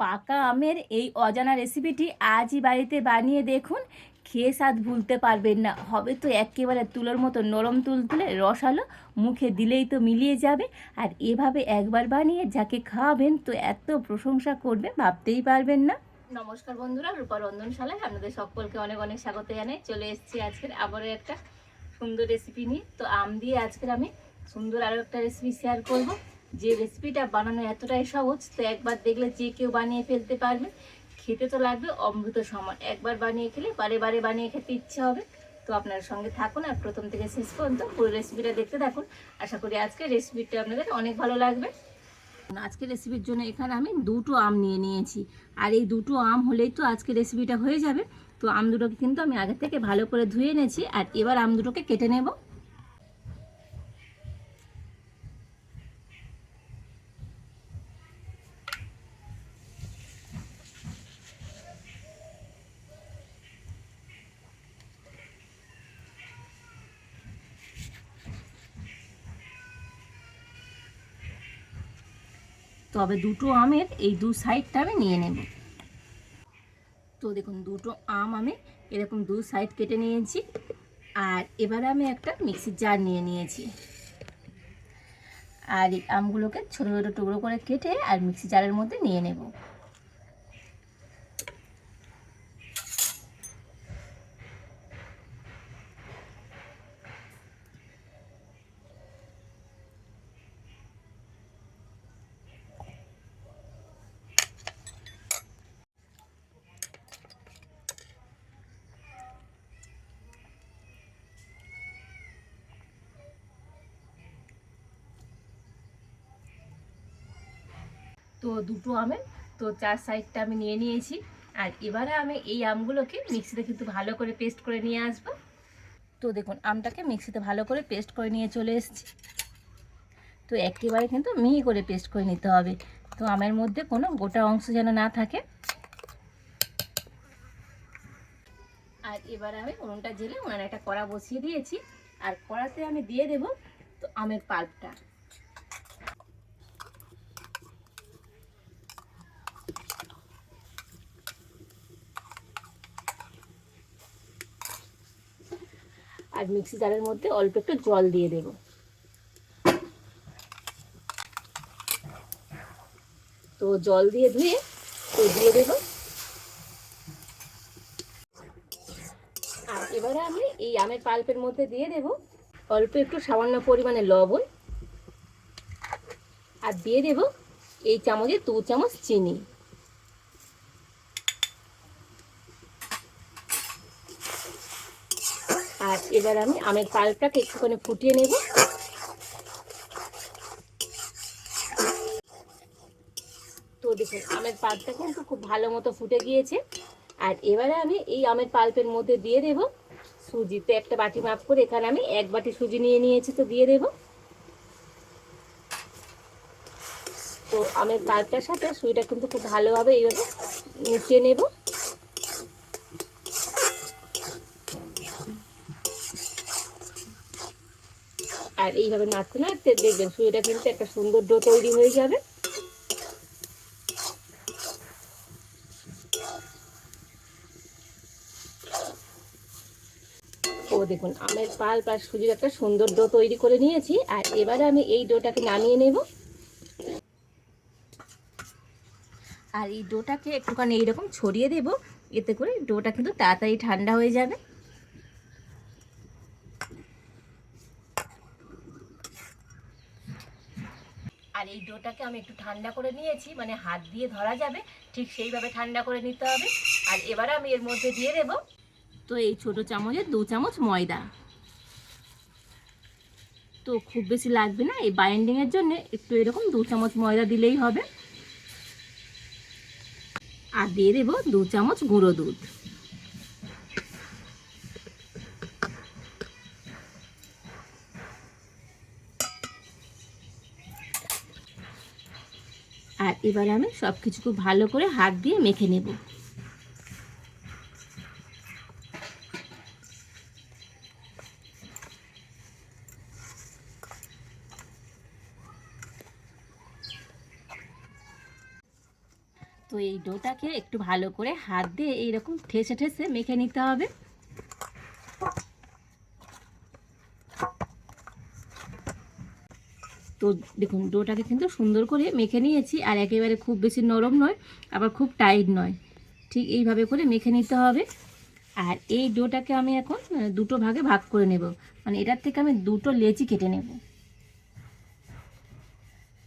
পাকা আমের এই অজানা রেসিপিটি আজই বাড়িতে বানিয়ে দেখুন, খেয়ে স্বাদ ভুলতে পারবেন না। হবে তো একেবারে তুলোর মতো নরম তুলতুলে রসালো, মুখে দিলেই তো মিলিয়ে যাবে। আর এভাবে একবার বানিয়ে যাকে খাওয়াবেন তো এত প্রশংসা করবে ভাবতেই পারবেন না। নমস্কার বন্ধুরা, রূপা রন্ধনশালায় আপনাদের সকলকে অনেক অনেক স্বাগত জানাই। চলে এসেছি আজকের আবারও একটা সুন্দর রেসিপি নিয়ে। তো আম দিয়ে আজকের আমি সুন্দর আরও একটা রেসিপি শেয়ার করব। যে রেসিপিটা বানানো এতটাই সহজ, তো একবার দেখলে যে কেউ বানিয়ে ফেলতে পারবে। খেতে তো লাগবে অমৃত সমান, একবার বানিয়ে খেলে বারে বারে বানিয়ে খেতে ইচ্ছে হবে। তো আপনার সঙ্গে থাকুন আর প্রথম থেকে শেষ পর্যন্ত পুরো রেসিপিটা দেখতে থাকুন। আশা করি আজকের রেসিপিটা আপনাদের অনেক ভালো লাগবে। আজকের রেসিপির জন্য এখানে আমি দুটো আম নিয়ে নিয়েছি, আর এই দুটো আম হলেই তো আজকের রেসিপিটা হয়ে যাবে। তো আম দুটোকে কিন্তু আমি আগে থেকে ভালো করে ধুয়ে এনেছি, আর এবার আম দুটোকে কেটে নেব। তবে দুটো আমের এই দু সাইডটা আমি নিয়ে নেব। তো দেখুন, দুটো আম আমি এরকম দু সাইড কেটে নিয়েছি, আর এবারে আমি একটা মিক্সির জার নিয়ে নিয়েছি। আর এই আমগুলোকে ছোটো ছোটো টুকরো করে কেটে আর মিক্সি জারের মধ্যে নিয়ে নেব। তো দুটো আমের তো চার সাইডটা আমি নিয়ে নিয়েছি, আর এবারে আমি এই আমগুলোকে মিক্সিতে কিন্তু ভালো করে পেস্ট করে নিয়ে আসবো। তো দেখুন, আমটাকে মিক্সিতে ভালো করে পেস্ট করে নিয়ে চলে এসেছি। তো একেবারে কিন্তু মিহি করে পেস্ট করে নিতে হবে, তো আমের মধ্যে কোনো গোটা অংশ যেন না থাকে। আর এবার আমি উনুনটা জেলে উনানে একটা কড়া বসিয়ে দিয়েছি, আর কড়াতে আমি দিয়ে দেব তো আমের পাল্পটা। আর মিক্সি জারের মধ্যে অল্প একটু জল দিয়ে দেব। তো জল দিয়ে ধুয়ে তো দিয়ে দেব। আর এবারে আমি এই আমের পাল্পের মধ্যে দিয়ে দেব অল্প একটু সামান্য পরিমাণে লবণ, আর দিয়ে দেব এই চামচে 2 চামচ চিনি। আর এবার আমি আমের পাল্পটাকে একটুখানি ফুটিয়ে নেব। তো দেখুন, আমের পাল্পটা কিন্তু খুব ভালো মতো ফুটে গিয়েছে। আর এবারে আমি এই আমের পাল্পের মধ্যে দিয়ে দেব সুজি। তো একটা বাটি মাপ করে এখানে আমি 1 বাটি সুজি নিয়ে নিয়েছি, তো দিয়ে দেব। তো আমের পাল্পটার সাথে সুজিটা কিন্তু খুব ভালোভাবে এইভাবে মিশিয়ে নেব। আর এইভাবে নাড়তে নাড়তে দেখবেন সুজিটা কিন্তু একটা সুন্দর ডো তৈরি হয়ে যাবে। ও দেখুন, আমের পাল্প আর সুজির একটা সুন্দর ডো তৈরি করে নিয়েছি, আর এবারে আমি এই ডোটাকে নামিয়ে নেব। আর এই ডোটাকে একটুখানি এইরকম ছড়িয়ে দেব, এতে করে ডোটা কিন্তু তাড়াতাড়ি ঠান্ডা হয়ে যাবে। আর এই ডোটাকে আমি একটু ঠান্ডা করে নিয়েছি, মানে হাত দিয়ে ধরা যাবে ঠিক সেইভাবে ঠান্ডা করে নিতে হবে। আর এবারে আমি এর মধ্যে দিয়ে দেব তো এই ছোট চামচে 2 চামচ ময়দা। তো খুব বেশি লাগবে না, এই বাইন্ডিংয়ের জন্য একটু এরকম 2 চামচ ময়দা দিলেই হবে। আর দিয়ে দেব 2 চামচ গুঁড়ো দুধ। আর এবার আমি সব কিছু খুব ভালো করে হাত দিয়ে মেখে নেব। তো এই ডোটাকে একটু ভালো করে হাত দিয়ে এইরকম ঠেসে ঠেসে মেখে নিতে হবে। তো দেখুন ডোটাকে কিন্তু সুন্দর করে মেখে নিয়েছি, আর একেবারে খুব বেশি নরম নয় আবার খুব টাইট নয়, ঠিক এইভাবে করে মেখে নিতে হবে। আর এই ডোটাকে আমি এখন দুটো ভাগে ভাগ করে নেব, মানে এটার থেকে আমি দুটো লেচি কেটে নেব।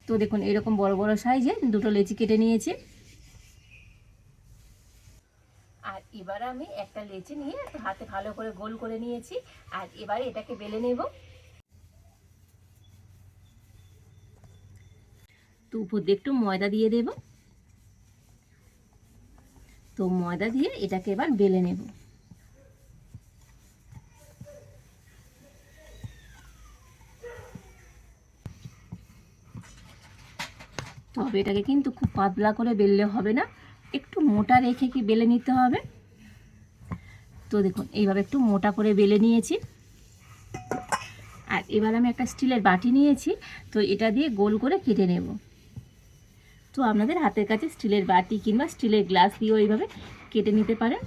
তো দেখুন এরকম বড় বড় সাইজে দুটো লেচি কেটে নিয়েছি। আর এবার আমি একটা লেচি নিয়ে হাতে ভালো করে গোল করে নিয়েছি, আর এবারে এটাকে বেলে নেব। তো উপর দিয়ে একটু ময়দা দিয়ে দেব। তো ময়দা দিয়ে এটাকে এবার বেলে নেব। তবে এটাকে কিন্তু খুব পাতলা করে বেললে হবে না, একটু মোটা রেখে কি বেলে নিতে হবে। তো দেখুন এইভাবে একটু মোটা করে বেলে নিয়েছি। আর এবার আমি একটা স্টিলের বাটি নিয়েছি, তো এটা দিয়ে গোল করে কেটে নেব। তো আপনাদের হাতের কাছে স্টিলের বাটি কিংবা স্টিলের গ্লাস দিয়েও এইভাবে কেটে নিতে পারেন।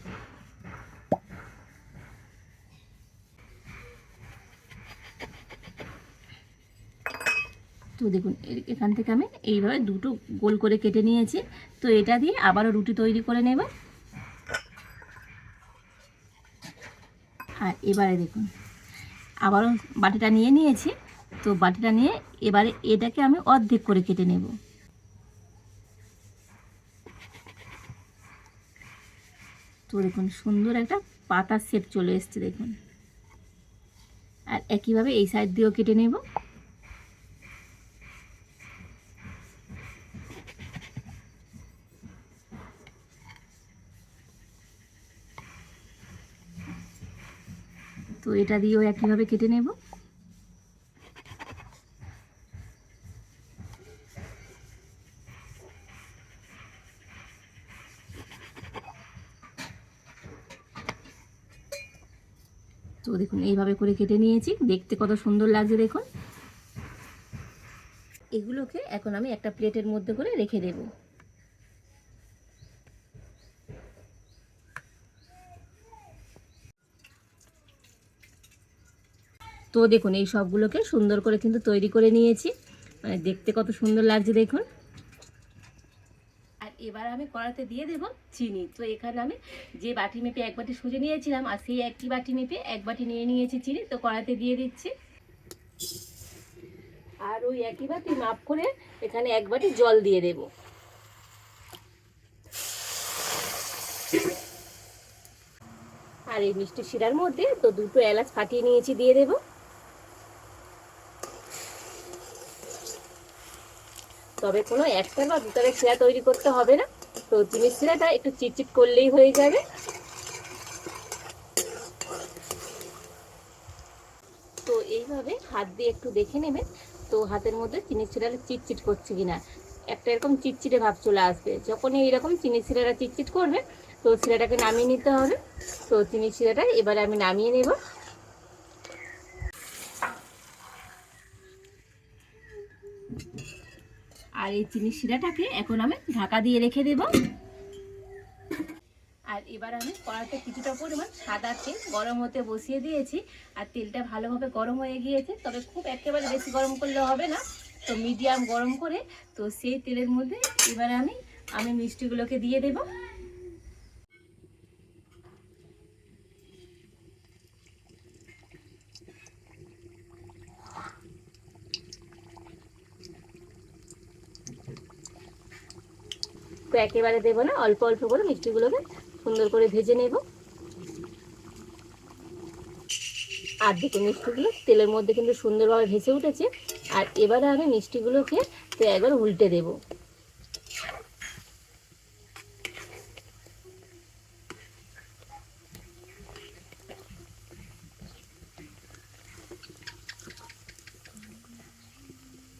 তো দেখুন এখান থেকে আমি এইভাবে দুটো গোল করে কেটে নিয়েছি। তো এটা দিয়ে আবারও রুটি তৈরি করে নেব। আর এবারে দেখুন আবারও বাটিটা নিয়ে নিয়েছি। তো বাটিটা নিয়ে এবারে এটাকে আমি অর্ধেক করে কেটে নেব। তো দেখুন সুন্দর একটা পাতার শেপ চলে এসছে দেখুন। আর একইভাবে এই সাইড দিয়েও কেটে নেব। তো এটা দিয়েও একইভাবে কেটে নেব। তো দেখুন এইভাবে করে কেটে নিয়েছি, দেখতে কত সুন্দর লাগছে দেখুন। এগুলোকে এখন আমি একটা প্লেটের মধ্যে করে রেখে দেব। তো দেখুন এই সবগুলোকে সুন্দর করে কিন্তু তৈরি করে নিয়েছি, মানে দেখতে কত সুন্দর লাগছে দেখুন। আর এবার আমি কড়াতে দিয়ে দেব চিনি। তো এখানে আমি যে বাটি মেপে এক বাটি সুজি নিয়েছিলাম, আর সেই একই বাটি মেপে এক বাটি নিয়ে নিয়েছি চিনি। তো কড়াতে দিয়ে দিচ্ছি। আর ওই একই বাটি মাপ করে এখানে এক বাটি জল দিয়ে দেব। আর এই মিষ্টি শিরার মধ্যে তো দুটো এলাচ ফাটিয়ে নিয়েছি, দিয়ে দেব। তবে কোনো একটা বা দুটারে শিরা তৈরি করতে হবে না, তো চিনির শিরাটা একটু চিটচিট করলেই হয়ে যাবে। তো এইভাবে হাত দিয়ে একটু দেখে নেবেন, তো হাতের মধ্যে চিনির শিরাটা চিটচিট করছে কিনা। একটা এরকম চিটচিটে ভাব চলে আসবে, যখনই এইরকম চিনির শিরাটা চিটচিট করবে তো শিরাটাকে নামিয়ে নিতে হবে। তো চিনির শিরাটা এবারে আমি নামিয়ে নেব। আর এই চিনির শিরাটাকে এখন আমি ঢাকা দিয়ে রেখে দেব। আর এবার আমি কড়াতে কিছুটা পরিমাণ সাদা তেল গরম হতে বসিয়ে দিয়েছি। আর তেলটা ভালোভাবে গরম হয়ে গিয়েছে, তবে খুব একেবারে বেশি গরম করলে হবে না, তো মিডিয়াম গরম করে তো সেই তেলের মধ্যে এবার আমি মিষ্টিগুলোকে দিয়ে দেব। তো একেবারে দেবো না, অল্প অল্প করে মিষ্টিগুলোকে সুন্দর করে ভেজে নেব। আর দেখুন মিষ্টিগুলো তেলের মধ্যে কিন্তু সুন্দরভাবে ভেসে উঠেছে। আর এবারে আমি মিষ্টিগুলোকে তো একবার উল্টে দেব।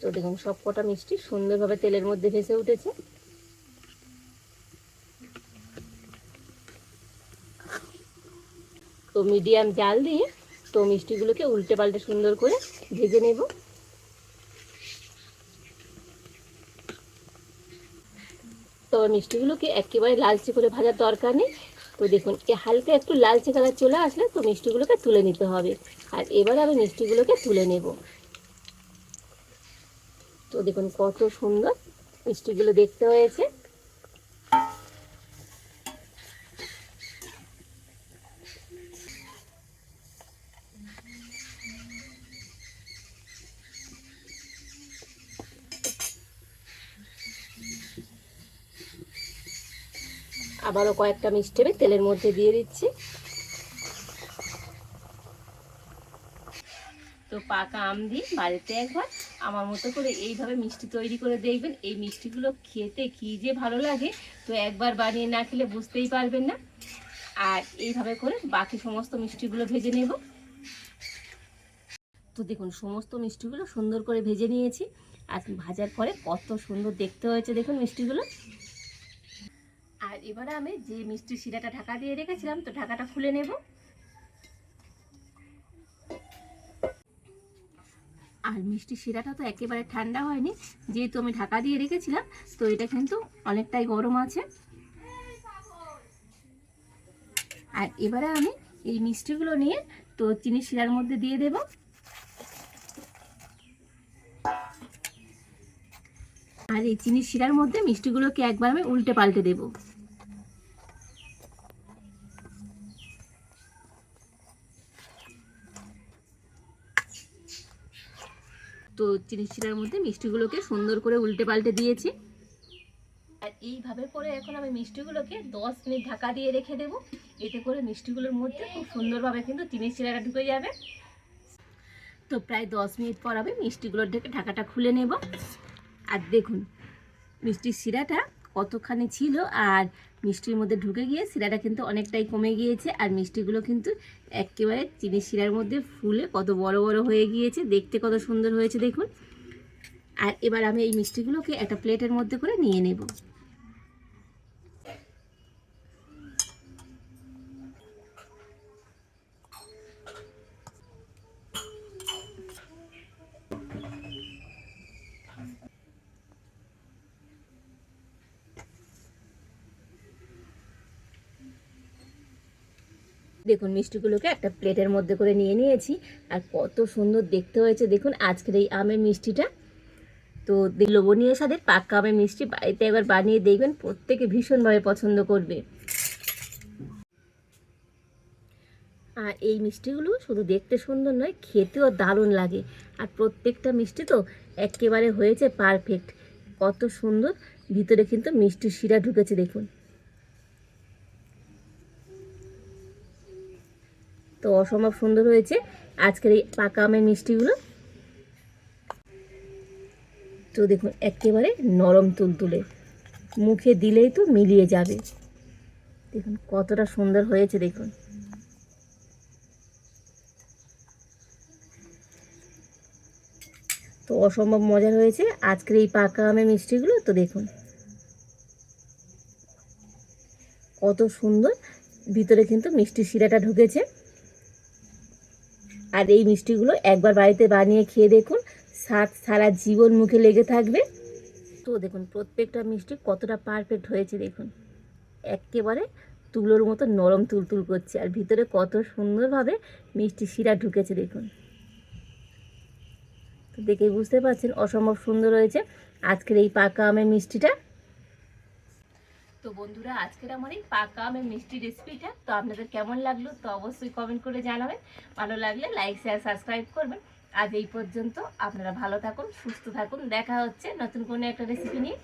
তো দেখুন সব কটা মিষ্টি সুন্দরভাবে তেলের মধ্যে ভেসে উঠেছে। তো মিডিয়াম জাল দিয়ে তো মিষ্টিগুলোকে উল্টে পাল্টে সুন্দর করে ভেজে নেব। তো আবার মিষ্টিগুলোকে একেবারে লালচে করে ভাজার দরকার নেই। তো দেখুন হালকা একটু লালচে কালার চলে আসলে তো মিষ্টিগুলোকে তুলে নিতে হবে। আর এবার আমি মিষ্টিগুলোকে তুলে নেব। তো দেখুন কত সুন্দর মিষ্টিগুলো দেখতে হয়েছে। আবারও কয়েকটা মিষ্টি আমি তেলের মধ্যে দিয়ে দিচ্ছি। তো পাকা আম দিয়ে বাড়িতে একবার আমার মতো করে এইভাবে মিষ্টি তৈরি করে দেখবেন। এই মিষ্টিগুলো খেতে কী যে ভালো লাগে, তো একবার বানিয়ে না খেলে বুঝতেই পারবেন না। আর এইভাবে করে বাকি সমস্ত মিষ্টিগুলো ভেজে নেব। তো দেখুন সমস্ত মিষ্টিগুলো সুন্দর করে ভেজে নিয়েছি। আর ভাজার পরে কত সুন্দর দেখতে হয়েছে দেখুন মিষ্টিগুলো। আর এবারে আমি যে মিষ্টির শিরাটা ঢাকা দিয়ে রেখেছিলাম, তো ঢাকাটা খুলে নেব। আর মিষ্টির শিরাটা তো একেবারে ঠান্ডা হয়নি, যেহেতু আমি ঢাকা দিয়ে রেখেছিলাম, তো এটা কিন্তু অনেকটাই গরম আছে। আর এবারে আমি এই মিষ্টিগুলো নিয়ে তো চিনির শিরার মধ্যে দিয়ে দেব। আর এই চিনির শিরার মধ্যে মিষ্টিগুলোকে একবার আমি উল্টে পাল্টে দেব। তো চিনির শিরার মধ্যে মিষ্টিগুলোকে সুন্দর করে উল্টে পাল্টে দিয়েছি। আর এইভাবে করে এখন আমি মিষ্টিগুলোকে 10 মিনিট ঢাকা দিয়ে রেখে দেব। এতে করে মিষ্টিগুলোর মধ্যে খুব সুন্দরভাবে কিন্তু চিনির শিরাটা ঢুকে যাবে। তো প্রায় 10 মিনিট পর আমি মিষ্টিগুলোর ঢাকাটা খুলে নেব। আর দেখুন মিষ্টির শিরাটা কতখানি ছিল, আর মিষ্টির মধ্যে ঢুকে গিয়ে শিরাটা কিন্তু অনেকটাই কমে গিয়েছে। আর মিষ্টিগুলো কিন্তু একেবারে চিনির শিরার মধ্যে ফুলে কত বড় বড় হয়ে গিয়েছে, দেখতে কত সুন্দর হয়েছে দেখুন। আর এবার আমি এই মিষ্টিগুলোকে একটা প্লেটের মধ্যে করে নিয়ে নেব। দেখুন মিষ্টিগুলোকে একটা প্লেটের মধ্যে করে নিয়ে নিয়েছি। আর কত সুন্দর দেখতে হয়েছে দেখুন আজকের এই আমের মিষ্টিটা। তো লোভনীয় স্বাদের পাকা আমের মিষ্টি বাড়িতে একবার বানিয়ে দেখবেন, প্রত্যেকে ভীষণভাবে পছন্দ করবে। আর এই মিষ্টিগুলো শুধু দেখতে সুন্দর নয়, খেতেও দারুণ লাগে। আর প্রত্যেকটা মিষ্টি তো একেবারে হয়েছে পারফেক্ট, কত সুন্দর ভিতরে কিন্তু মিষ্টির শিরা ঢুকেছে দেখুন। তো অসম্ভব সুন্দর হয়েছে আজকের এই পাকা আমের মিষ্টিগুলো। তো দেখুন একেবারে নরম তুলতুলে, মুখে দিলেই তো মিলিয়ে যাবে। দেখুন কতটা সুন্দর হয়েছে দেখুন। তো অসম্ভব মজার হয়েছে আজকের এই পাকা আমের মিষ্টিগুলো। তো দেখুন কত সুন্দর ভিতরে কিন্তু মিষ্টির শিরাটা ঢুকেছে। আর এই মিষ্টিগুলো একবার বাড়িতে বানিয়ে খেয়ে দেখুন, স্বাদ সারা জীবন মুখে লেগে থাকবে। তো দেখুন প্রত্যেকটা মিষ্টি কতটা পারফেক্ট হয়েছে দেখুন, একেবারে তুলোর মতো নরম তুলতুল করছে। আর ভিতরে কত সুন্দরভাবে মিষ্টি শিরা ঢুকেছে দেখুন। তো দেখেই বুঝতে পারছেন অসম্ভব সুন্দর হয়েছে আজকের এই পাকা আমের মিষ্টিটা। তো বন্ধুরা আজকের আমার এই পাকা আমের মিষ্টি রেসিপিটা তো আপনাদের কেমন লাগলো তো অবশ্যই কমেন্ট করে জানাবেন। ভালো লাগলে লাইক শেয়ার সাবস্ক্রাইব করবেন। আজ এই পর্যন্ত, আপনারা ভালো থাকুন, সুস্থ থাকুন। দেখা হচ্ছে নতুন কোনো একটা রেসিপি নিয়ে।